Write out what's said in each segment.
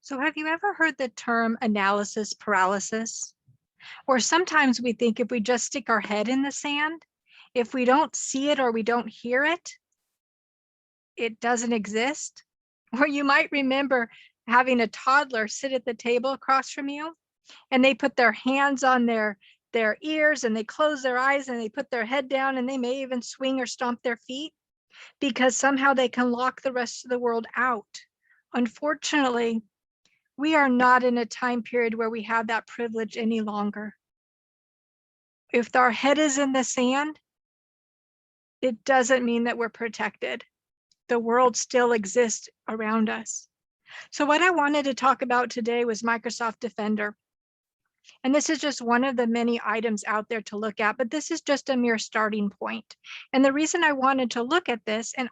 So have you ever heard the term analysis paralysis? Or sometimes we think if we just stick our head in the sand, if we don't see it or we don't hear it, it doesn't exist. Or you might remember having a toddler sit at the table across from you and they put their hands on their ears and they close their eyes and they put their head down and they may even swing or stomp their feet because somehow they can lock the rest of the world out. Unfortunately, we are not in a time period where we have that privilege any longer. If our head is in the sand, it doesn't mean that we're protected. The world still exists around us. So what I wanted to talk about today was Microsoft Defender. And this is just one of the many items out there to look at, but this is just a mere starting point. And the reason I wanted to look at this, and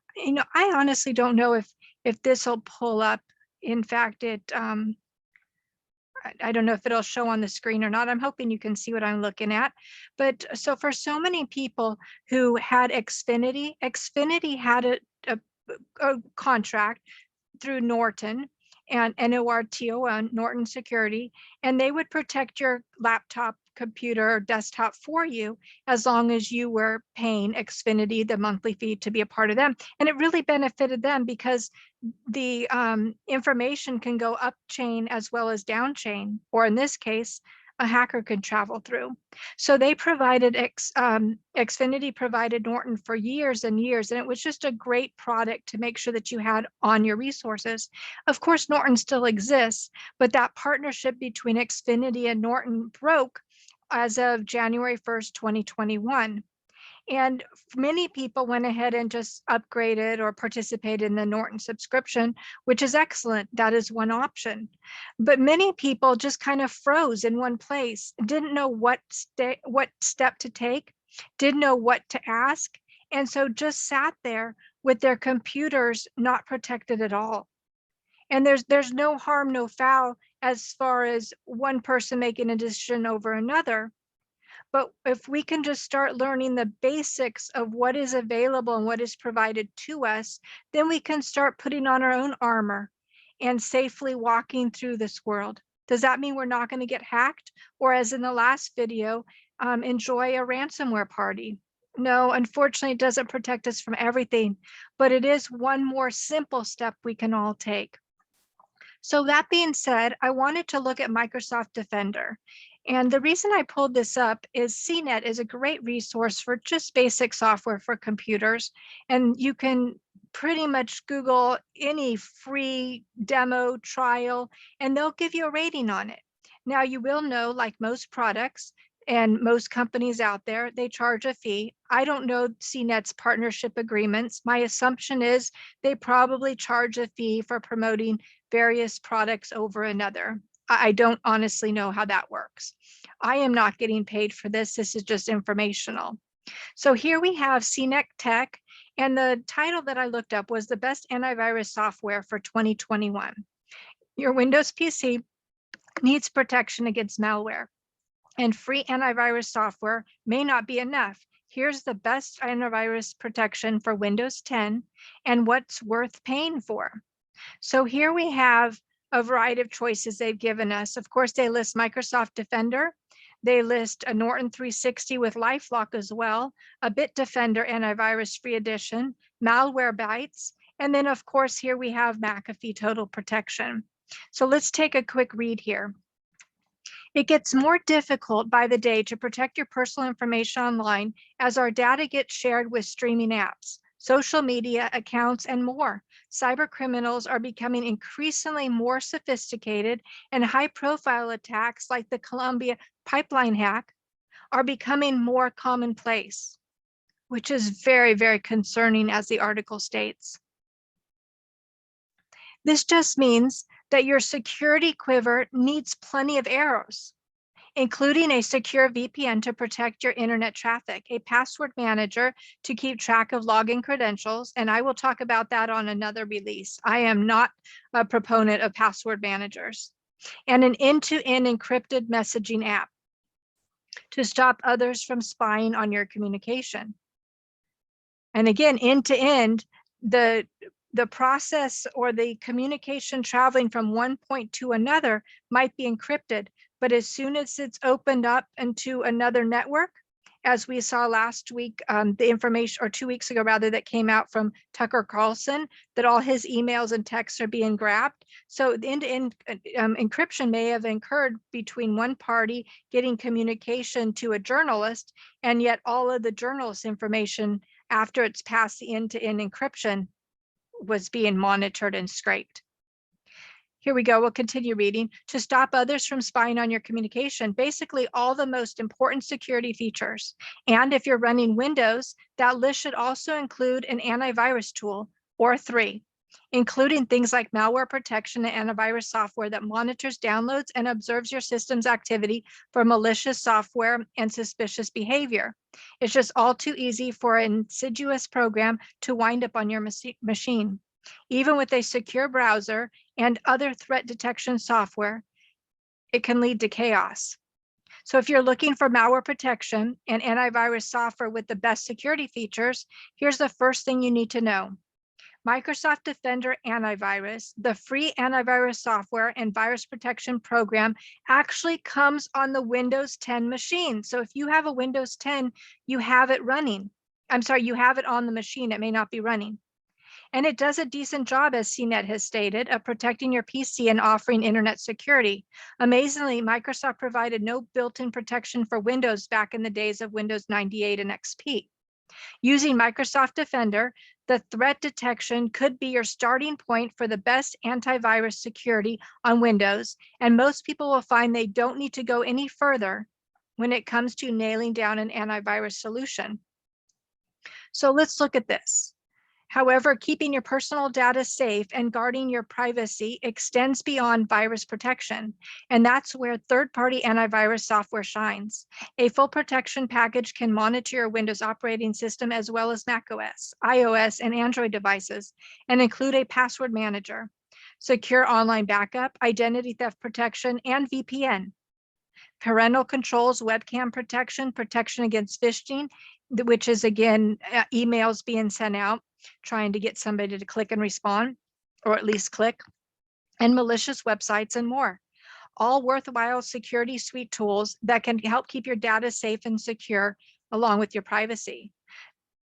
I honestly don't know if this will pull up. In fact, I don't know if it'll show on the screen or not. I'm hoping you can see what I'm looking at. But so for so many people who had Xfinity had a contract through Norton and NORTON, Norton Security, and they would protect your laptop, computer, or desktop for you as long as you were paying Xfinity the monthly fee to be a part of them. And it really benefited them because the information can go up chain as well as down chain, or in this case, a hacker can travel through. So they provided, Xfinity provided Norton for years and years, and it was just a great product to make sure that you had on your resources. Of course, Norton still exists, but that partnership between Xfinity and Norton broke as of January 1st, 2021. And many people went ahead and just upgraded or participated in the Norton subscription, which is excellent. That is one option. But many people just kind of froze in one place, didn't know what step to take, didn't know what to ask, and so just sat there with their computers not protected at all. And there's no harm, no foul as far as one person making a decision over another. But if we can just start learning the basics of what is available and what is provided to us, then we can start putting on our own armor and safely walking through this world. Does that mean we're not going to get hacked? Or as in the last video, enjoy a ransomware party? No, unfortunately, it doesn't protect us from everything, but it is one more simple step we can all take. So that being said, I wanted to look at Microsoft Defender. And the reason I pulled this up is CNET is a great resource for just basic software for computers. And you can pretty much Google any free demo trial, and they'll give you a rating on it. Now, you will know, like most products and most companies out there, they charge a fee. I don't know CNET's partnership agreements. My assumption is they probably charge a fee for promoting various products over another. I don't honestly know how that works. I am not getting paid for this. This is just informational. So here we have CNET Tech, and the title that I looked up was the best antivirus software for 2021. Your Windows PC needs protection against malware, and free antivirus software may not be enough. Here's the best antivirus protection for Windows 10 and what's worth paying for. So here we have a variety of choices they've given us. Of course, they list Microsoft Defender. They list a Norton 360 with LifeLock as well, a Bitdefender antivirus free edition, Malwarebytes, and then of course here we have McAfee Total Protection. So let's take a quick read here. It gets more difficult by the day to protect your personal information online as our data gets shared with streaming apps, social media accounts, and more. Cyber criminals are becoming increasingly more sophisticated, and high-profile attacks like the Columbia pipeline hack are becoming more commonplace, which is very, very concerning, as the article states. This just means that your security quiver needs plenty of arrows, including a secure VPN to protect your internet traffic, a password manager to keep track of login credentials, and I will talk about that on another release. I am not a proponent of password managers, and an end-to-end encrypted messaging app to stop others from spying on your communication. And again, end-to-end, the the process or the communication traveling from one point to another might be encrypted, but as soon as it's opened up into another network, as we saw last week, the information, or 2 weeks ago rather, that came out from Tucker Carlson, that all his emails and texts are being grabbed. So the end-to-end encryption may have occurred between one party getting communication to a journalist, and yet all of the journalist's information after it's passed the end-to-end encryption was being monitored and scraped. Here we go, we'll continue reading. To stop others from spying on your communication, basically all the most important security features. And if you're running Windows, that list should also include an antivirus tool or 3, including things like malware protection and antivirus software that monitors downloads and observes your system's activity for malicious software and suspicious behavior. It's just all too easy for an insidious program to wind up on your machine. Even with a secure browser and other threat detection software, it can lead to chaos. So if you're looking for malware protection and antivirus software with the best security features, here's the first thing you need to know. Microsoft Defender Antivirus, the free antivirus software and virus protection program, actually comes on the Windows 10 machine. So if you have a Windows 10, you have it running. I'm sorry, you have it on the machine. It may not be running. And it does a decent job, as CNET has stated, of protecting your PC and offering internet security. Amazingly, Microsoft provided no built-in protection for Windows back in the days of Windows 98 and XP. Using Microsoft Defender, the threat detection could be your starting point for the best antivirus security on Windows, and most people will find they don't need to go any further when it comes to nailing down an antivirus solution. So let's look at this. However, keeping your personal data safe and guarding your privacy extends beyond virus protection, and that's where third-party antivirus software shines. A full protection package can monitor your Windows operating system as well as macOS, iOS, and Android devices, and include a password manager, secure online backup, identity theft protection, and VPN. Parental controls, webcam protection, protection against phishing, which is again, emails being sent out, trying to get somebody to click and respond, or at least click, and malicious websites and more. All worthwhile security suite tools that can help keep your data safe and secure along with your privacy.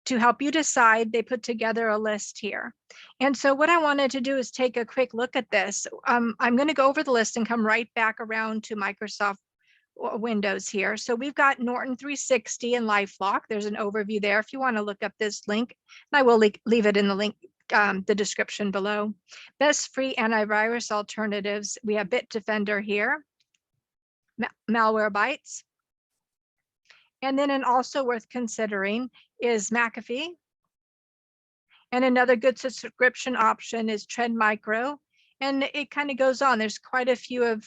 To help you decide, they put together a list here. And so what I wanted to do is take a quick look at this. I'm going to go over the list and come right back around to Microsoft Windows here. So we've got Norton 360 and LifeLock. There's an overview there if you want to look up this link. And I will leave it in the link, the description below. Best free antivirus alternatives. We have Bitdefender here, Malwarebytes. And then also worth considering is McAfee. And another good subscription option is Trend Micro. And it kind of goes on. There's quite a few of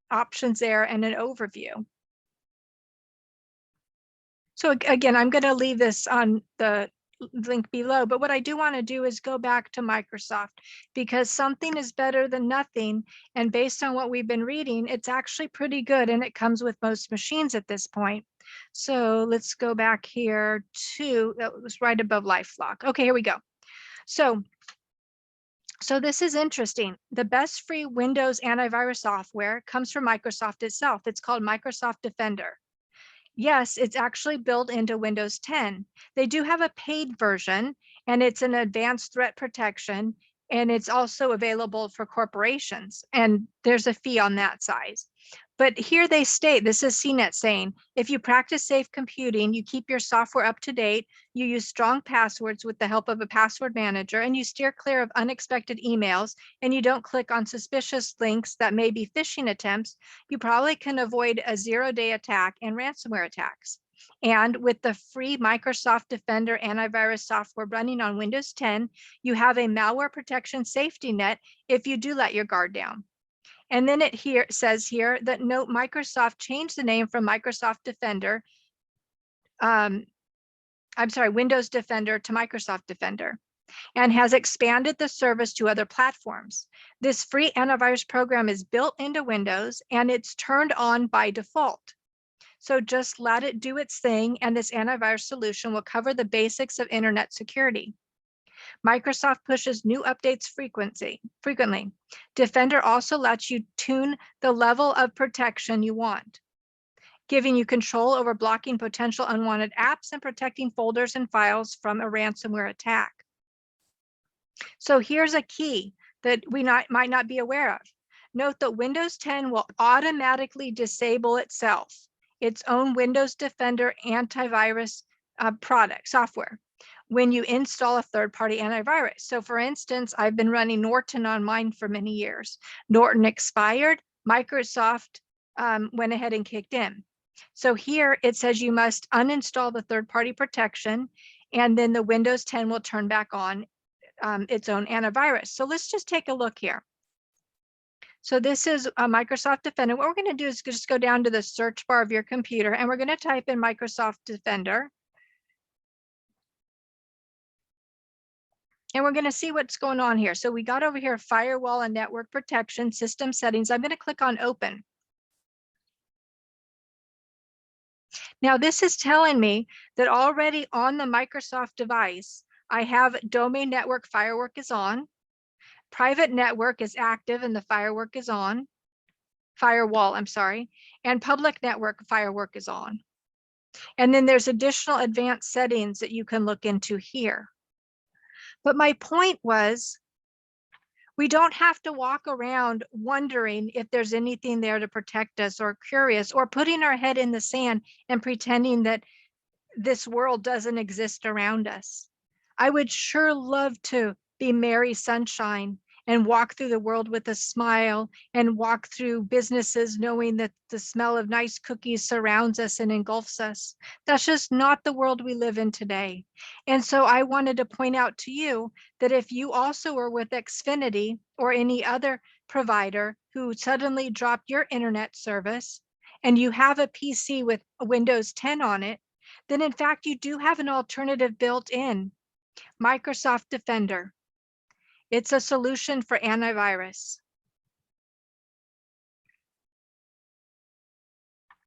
options there and an overview. So again, I'm going to leave this on the link below, but what I do want to do is go back to Microsoft, because something is better than nothing. And based on what we've been reading, it's actually pretty good, and it comes with most machines at this point. So let's go back here to, that was right above LifeLock. Okay, here we go. So this is interesting. The best free Windows antivirus software comes from Microsoft itself. It's called Microsoft Defender. Yes, it's actually built into Windows 10. They do have a paid version, and it's an advanced threat protection, and it's also available for corporations, and there's a fee on that size. But here they state, this is CNET saying, if you practice safe computing, you keep your software up to date, you use strong passwords with the help of a password manager, and you steer clear of unexpected emails, and you don't click on suspicious links that may be phishing attempts, you probably can avoid a zero-day attack and ransomware attacks. And with the free Microsoft Defender antivirus software running on Windows 10, you have a malware protection safety net if you do let your guard down. And then it says here that note Microsoft changed the name from Microsoft Defender, Windows Defender to Microsoft Defender, and has expanded the service to other platforms. This free antivirus program is built into Windows, and it's turned on by default. So just let it do its thing, and this antivirus solution will cover the basics of internet security. Microsoft pushes new updates frequently. Defender also lets you tune the level of protection you want, giving you control over blocking potential unwanted apps and protecting folders and files from a ransomware attack. So here's a key that we might not be aware of. Note that Windows 10 will automatically disable itself, its own Windows Defender antivirus software, when you install a third-party antivirus. So for instance, I've been running Norton on mine for many years. Norton expired, Microsoft went ahead and kicked in. So here it says you must uninstall the third-party protection, and then the Windows 10 will turn back on its own antivirus. So let's just take a look here. So this is a Microsoft Defender. What we're going to do is just go down to the search bar of your computer, and we're going to type in Microsoft Defender. And we're going to see what's going on here. So we got over here, firewall and network protection, system settings. I'm going to click on open. Now this is telling me that already on the Microsoft device, I have domain network firewall is on. Private network is active and the firewall is on. And public network firewall is on. And then there's additional advanced settings that you can look into here. But my point was, we don't have to walk around wondering if there's anything there to protect us, or curious, or putting our head in the sand and pretending that this world doesn't exist around us. I would sure love to be Mary Sunshine and walk through the world with a smile, and walk through businesses knowing that the smell of nice cookies surrounds us and engulfs us. That's just not the world we live in today. And so I wanted to point out to you that if you also are with Xfinity or any other provider who suddenly dropped your internet service, and you have a PC with Windows 10 on it, then in fact you do have an alternative built in, Microsoft Defender. It's a solution for antivirus.